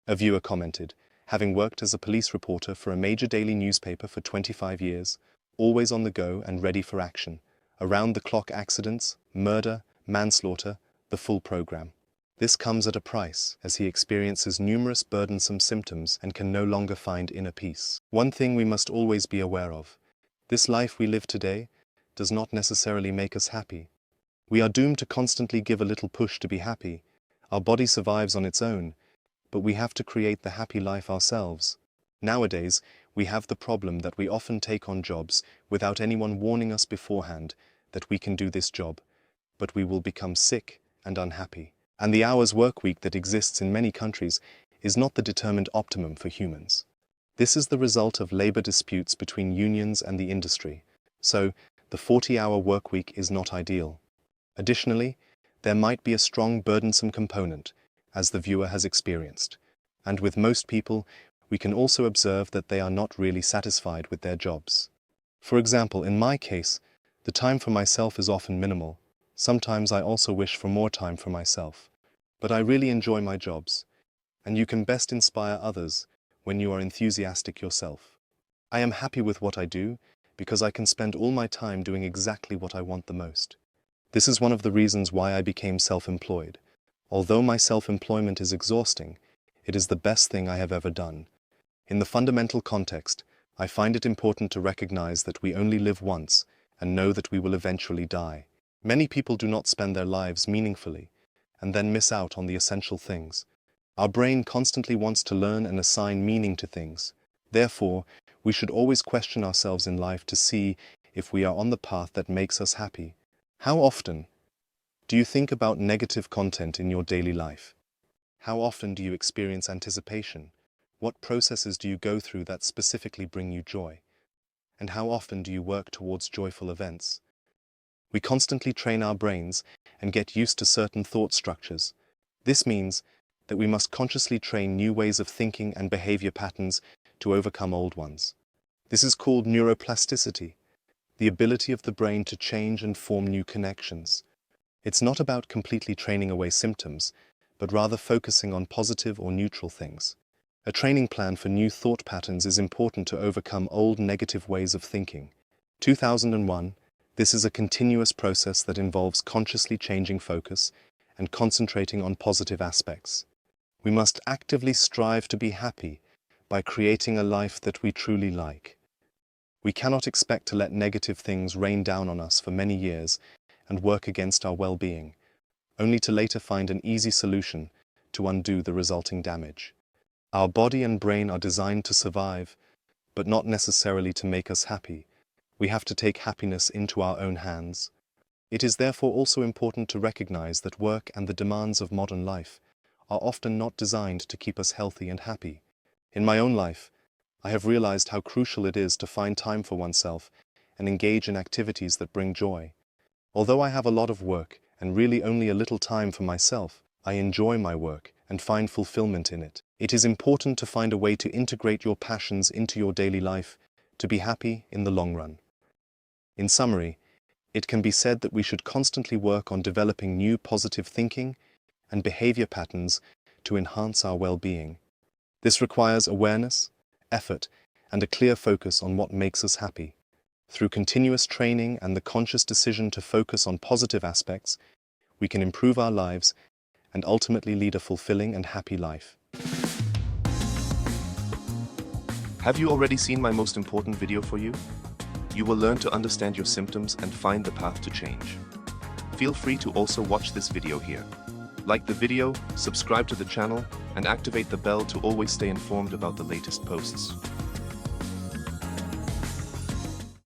A viewer commented, having worked as a police reporter for a major daily newspaper for 25 years, always on the go and ready for action, around-the-clock accidents, murder, manslaughter, the full program. This comes at a price, as he experiences numerous burdensome symptoms and can no longer find inner peace. One thing we must always be aware of: this life we live today does not necessarily make us happy. We are doomed to constantly give a little push to be happy. Our body survives on its own, but we have to create the happy life ourselves. Nowadays, we have the problem that we often take on jobs without anyone warning us beforehand that we can do this job, but we will become sick and unhappy. And the hours work week that exists in many countries is not the determined optimum for humans. This is the result of labor disputes between unions and the industry, so the 40-hour work week is not ideal. Additionally, there might be a strong burdensome component, as the viewer has experienced, and with most people, we can also observe that they are not really satisfied with their jobs. For example, in my case, the time for myself is often minimal. Sometimes I also wish for more time for myself. But I really enjoy my jobs, and you can best inspire others when you are enthusiastic yourself. I am happy with what I do because I can spend all my time doing exactly what I want the most. This is one of the reasons why I became self-employed. Although my self-employment is exhausting, it is the best thing I have ever done. In the fundamental context, I find it important to recognize that we only live once and know that we will eventually die. Many people do not spend their lives meaningfully and then miss out on the essential things. Our brain constantly wants to learn and assign meaning to things. Therefore, we should always question ourselves in life to see if we are on the path that makes us happy. How often do you think about negative content in your daily life? How often do you experience anticipation? What processes do you go through that specifically bring you joy? And how often do you work towards joyful events? We constantly train our brains and get used to certain thought structures. This means that we must consciously train new ways of thinking and behavior patterns to overcome old ones. This is called neuroplasticity, the ability of the brain to change and form new connections. It's not about completely training away symptoms, but rather focusing on positive or neutral things. A training plan for new thought patterns is important to overcome old negative ways of thinking. 2001. This is a continuous process that involves consciously changing focus and concentrating on positive aspects. We must actively strive to be happy by creating a life that we truly like. We cannot expect to let negative things rain down on us for many years and work against our well-being, only to later find an easy solution to undo the resulting damage. Our body and brain are designed to survive, but not necessarily to make us happy. We have to take happiness into our own hands. It is therefore also important to recognize that work and the demands of modern life are often not designed to keep us healthy and happy. In my own life, I have realized how crucial it is to find time for oneself and engage in activities that bring joy. Although I have a lot of work and really only a little time for myself, I enjoy my work and find fulfillment in it. It is important to find a way to integrate your passions into your daily life to be happy in the long run. In summary, it can be said that we should constantly work on developing new positive thinking and behavior patterns to enhance our well-being. This requires awareness, effort, and a clear focus on what makes us happy. Through continuous training and the conscious decision to focus on positive aspects, we can improve our lives and ultimately lead a fulfilling and happy life. Have you already seen my most important video for you? You will learn to understand your symptoms and find the path to change. Feel free to also watch this video here. Like the video, subscribe to the channel, and activate the bell to always stay informed about the latest posts.